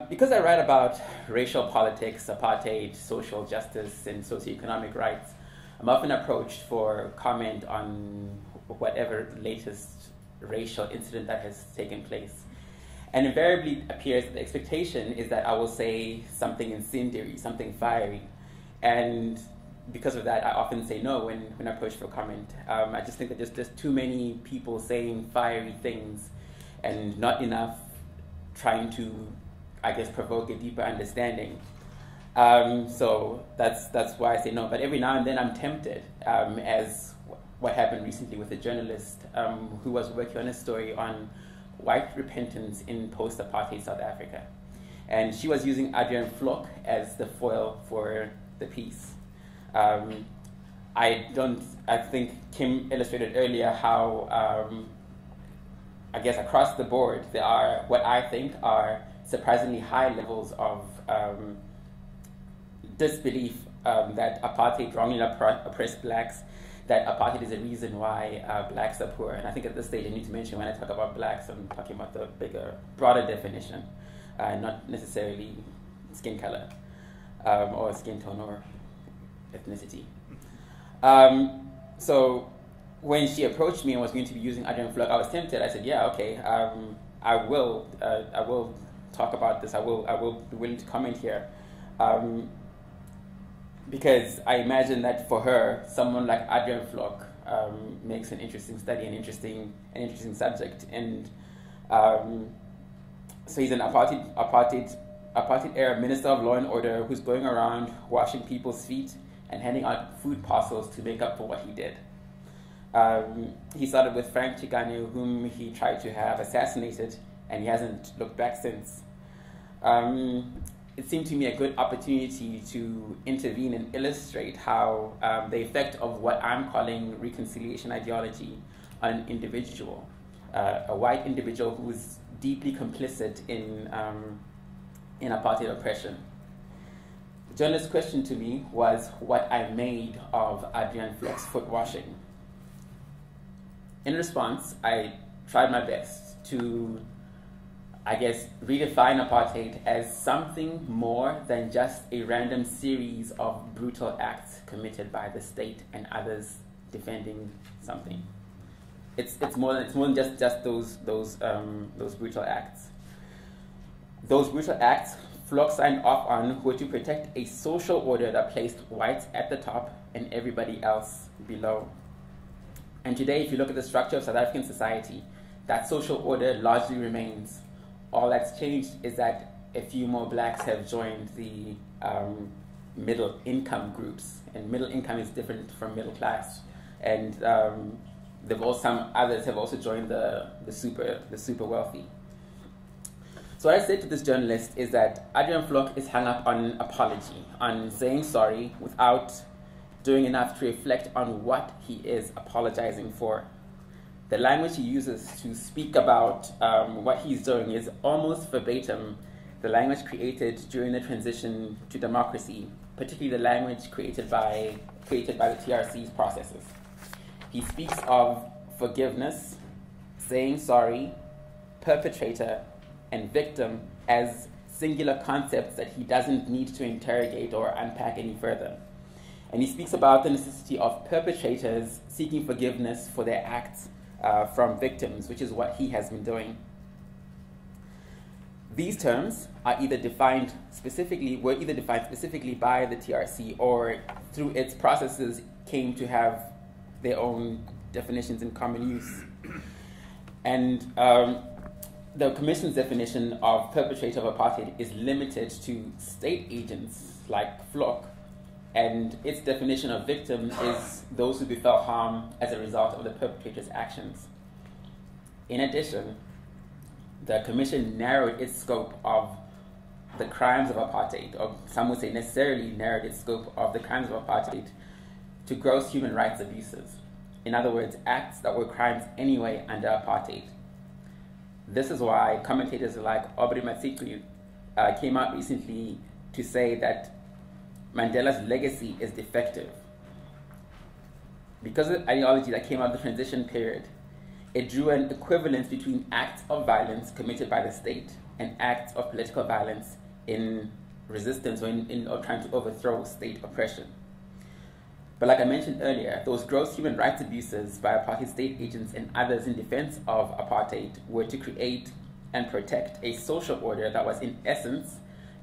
Because I write about racial politics, apartheid, social justice, and socioeconomic rights, I'm often approached for comment on whatever latest racial incident that has taken place. And invariably it appears that the expectation is that I will say something incendiary, something fiery. And because of that, I often say no when approached for comment. I just think that there's just too many people saying fiery things and not enough trying to, I guess, provoke a deeper understanding. So that's why I say no. But every now and then I'm tempted, as what happened recently with a journalist who was working on a story on white repentance in post-apartheid South Africa. And she was using Adrian Vlok as the foil for the piece. I think Kim illustrated earlier how, I guess across the board, there are what I think are surprisingly high levels of disbelief that apartheid wrongly oppressed blacks, that apartheid is a reason why blacks are poor. And I think at this stage I need to mention when I talk about blacks, I'm talking about the bigger, broader definition, not necessarily skin color or skin tone or ethnicity. So when she approached me and was going to be using Adrian Vlok, I was tempted. I said, yeah, okay, I will talk about this. I will be willing to comment here. Because I imagine that for her, someone like Adrian Vlok makes an interesting study, an interesting subject. And so he's an apartheid-era minister of law and order who's going around washing people's feet and handing out food parcels to make up for what he did. He started with Frank Chikane, whom he tried to have assassinated, and he hasn't looked back since. It seemed to me a good opportunity to intervene and illustrate how the effect of what I'm calling reconciliation ideology on an individual, a white individual who is deeply complicit in apartheid oppression. The journalist's question to me was what I made of Adrian Vlok's foot washing. In response, I tried my best to, I guess, redefine apartheid as something more than just a random series of brutal acts committed by the state and others defending something. It's more than just those brutal acts. Those brutal acts Vlok signed off on were to protect a social order that placed whites at the top and everybody else below. And today, if you look at the structure of South African society, that social order largely remains. All that's changed is that a few more blacks have joined the middle income groups, and middle income is different from middle class. And some others have also joined the super wealthy. So what I said to this journalist is that Adrian Vlok is hung up on apology, on saying sorry without doing enough to reflect on what he is apologizing for. The language he uses to speak about what he's doing is almost verbatim the language created during the transition to democracy, particularly the language created by the TRC's processes. He speaks of forgiveness, saying sorry, perpetrator, and victim as singular concepts that he doesn't need to interrogate or unpack any further. And he speaks about the necessity of perpetrators seeking forgiveness for their acts from victims, which is what he has been doing. These terms are were either defined specifically by the TRC or through its processes came to have their own definitions in common use. And the Commission's definition of perpetrator of apartheid is limited to state agents like Vlok, and its definition of victim is those who befell harm as a result of the perpetrator's actions. In addition, the Commission narrowed its scope of the crimes of apartheid, or some would say necessarily narrowed its scope of the crimes of apartheid to gross human rights abuses. In other words, acts that were crimes anyway under apartheid. This is why commentators like Aubrey Matsiki came out recently to say that Mandela's legacy is defective. Because of the ideology that came out of the transition period, it drew an equivalence between acts of violence committed by the state and acts of political violence in resistance or trying to overthrow state oppression. But like I mentioned earlier, those gross human rights abuses by apartheid state agents and others in defense of apartheid were to create and protect a social order that was in essence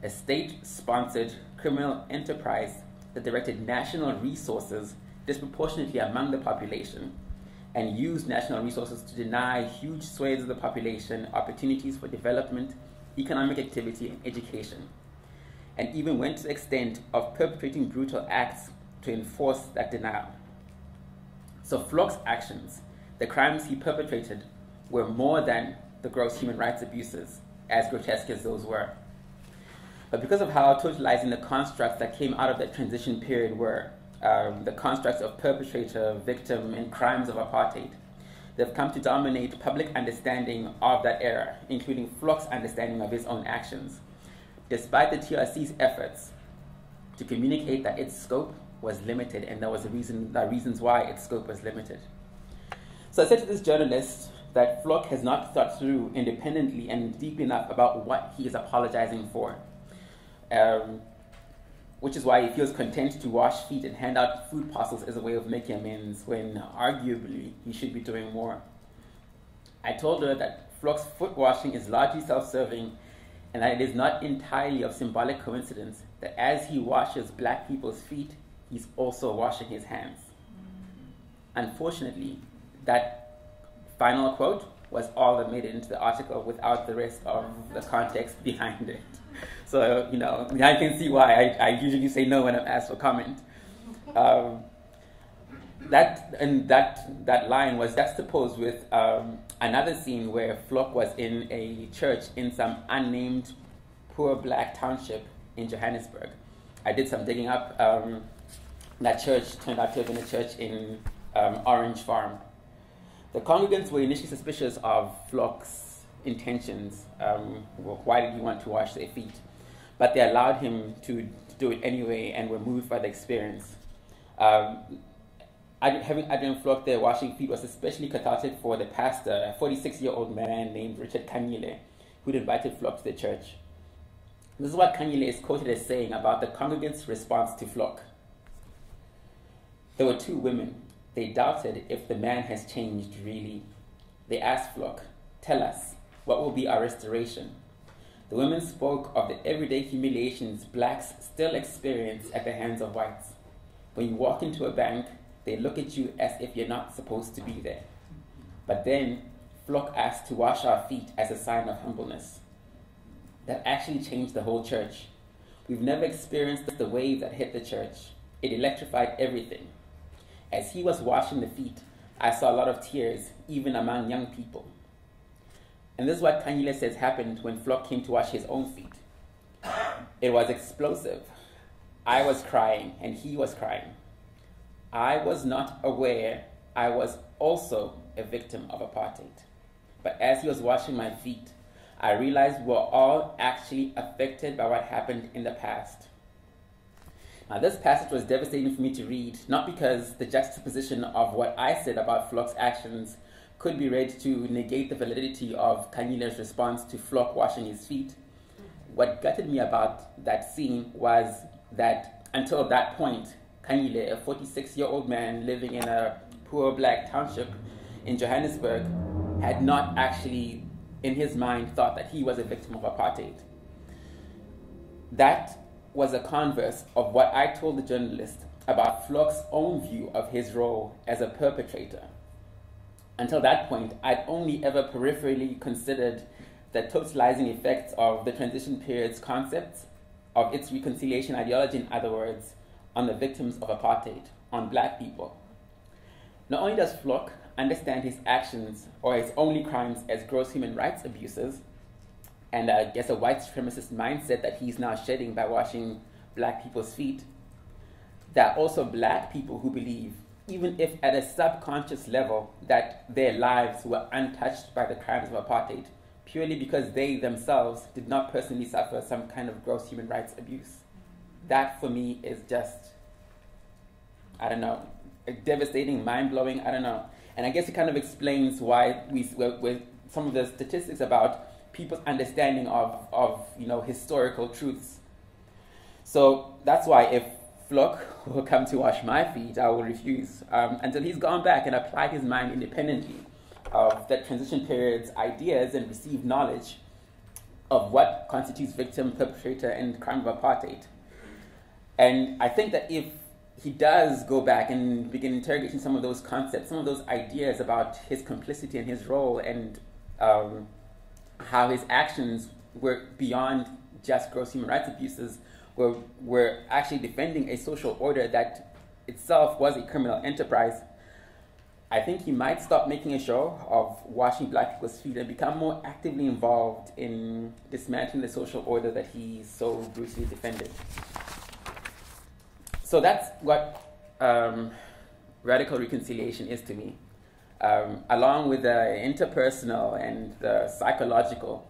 a state-sponsored criminal enterprise that directed national resources disproportionately among the population and used national resources to deny huge swathes of the population opportunities for development, economic activity, and education, and even went to the extent of perpetrating brutal acts to enforce that denial. So Vlok's actions, the crimes he perpetrated, were more than the gross human rights abuses, as grotesque as those were. But because of how totalizing the constructs that came out of that transition period were, the constructs of perpetrator, victim, and crimes of apartheid, they've come to dominate public understanding of that era, including Vlok's understanding of his own actions, despite the TRC's efforts to communicate that its scope was limited, and there was reasons why its scope was limited. So I said to this journalist that Vlok has not thought through independently and deeply enough about what he is apologizing for, which is why he feels content to wash feet and hand out food parcels as a way of making amends when arguably he should be doing more. I told her that Vlok's foot washing is largely self-serving and that it is not entirely of symbolic coincidence that as he washes black people's feet, he's also washing his hands. Unfortunately, that final quote was all that made it into the article without the rest of the context behind it. So, I can see why I usually say no when I'm asked for comment. That line was juxtaposed with another scene where Vlok was in a church in some unnamed poor black township in Johannesburg. I did some digging up. That church turned out to have been a church in Orange Farm. The congregants were initially suspicious of Vlok's intentions. Why did he want to wash their feet? But they allowed him to do it anyway and were moved by the experience. Having Adrian Vlok there washing feet was especially cathartic for the pastor, a 46-year-old man named Richard Kanyile, who'd invited Vlok to the church. This is what Kanyile is quoted as saying about the congregants' response to Vlok. There were two women. They doubted if the man has changed really. They asked Vlok, "Tell us, what will be our restoration?" The women spoke of the everyday humiliations blacks still experience at the hands of whites. When you walk into a bank, they look at you as if you're not supposed to be there. But then, Vlok asked to wash our feet as a sign of humbleness. That actually changed the whole church. We've never experienced the wave that hit the church. It electrified everything. As he was washing the feet, I saw a lot of tears, even among young people. And this is what Kanyile says happened when Vlok came to wash his own feet. It was explosive. I was crying, and he was crying. I was not aware I was also a victim of apartheid. But as he was washing my feet, I realized we were all actually affected by what happened in the past. Now, this passage was devastating for me to read, not because the juxtaposition of what I said about Vlok's actions could be read to negate the validity of Kanyile's response to Vlok washing his feet. What gutted me about that scene was that until that point, Kanyile, a 46-year-old man living in a poor black township in Johannesburg, had not actually, in his mind, thought that he was a victim of apartheid. That was a converse of what I told the journalist about Vlok's own view of his role as a perpetrator. Until that point, I'd only ever peripherally considered the totalizing effects of the transition period's concepts, of its reconciliation ideology, in other words, on the victims of apartheid, on black people. Not only does Vlok understand his actions or his only crimes as gross human rights abuses, and I guess a white supremacist mindset that he's now shedding by washing black people's feet, there are also black people who believe, even if at a subconscious level, that their lives were untouched by the crimes of apartheid, purely because they themselves did not personally suffer some kind of gross human rights abuse. That, for me, is just, I don't know, devastating, mind-blowing, I don't know. And I guess it kind of explains why some of the statistics about people's understanding of historical truths. So that's why if Flock will come to wash my feet, I will refuse until he's gone back and applied his mind independently of that transition period's ideas and received knowledge of what constitutes victim, perpetrator, and crime of apartheid. And I think that if he does go back and begin interrogating some of those concepts, some of those ideas about his complicity and his role, and how his actions were beyond just gross human rights abuses, were actually defending a social order that itself was a criminal enterprise, I think he might stop making a show of washing black people's feet and become more actively involved in dismantling the social order that he so brutally defended. So that's what radical reconciliation is to me. Along with the interpersonal and the psychological,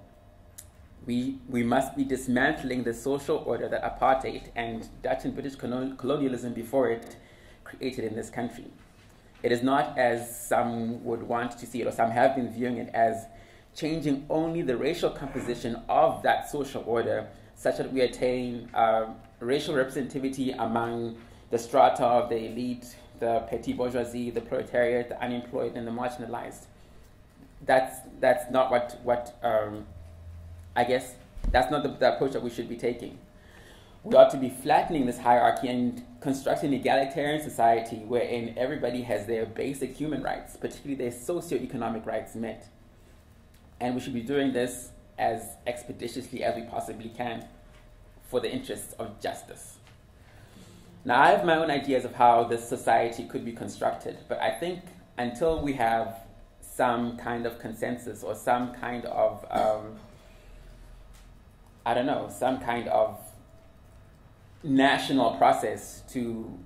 we must be dismantling the social order that apartheid and Dutch and British colonialism before it created in this country. It is not, as some would want to see it, or some have been viewing it, as changing only the racial composition of that social order such that we attain racial representativity among the strata of the elite, the petty bourgeoisie, the proletariat, the unemployed, and the marginalized. That's not what I guess that's not the approach that we should be taking. We ought to be flattening this hierarchy and constructing an egalitarian society wherein everybody has their basic human rights, particularly their socioeconomic rights, met. And we should be doing this as expeditiously as we possibly can for the interests of justice. Now, I have my own ideas of how this society could be constructed, but I think until we have some kind of consensus or some kind of, some kind of national process to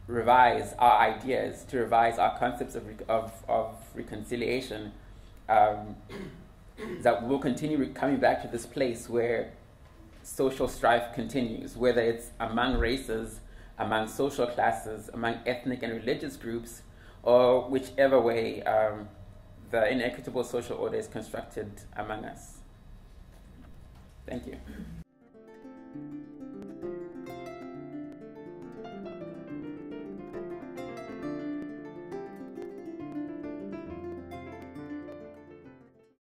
revise our ideas, to revise our concepts of reconciliation, that we'll continue coming back to this place where social strife continues, whether it's among races, among social classes, among ethnic and religious groups, or whichever way the inequitable social order is constructed among us. Thank you.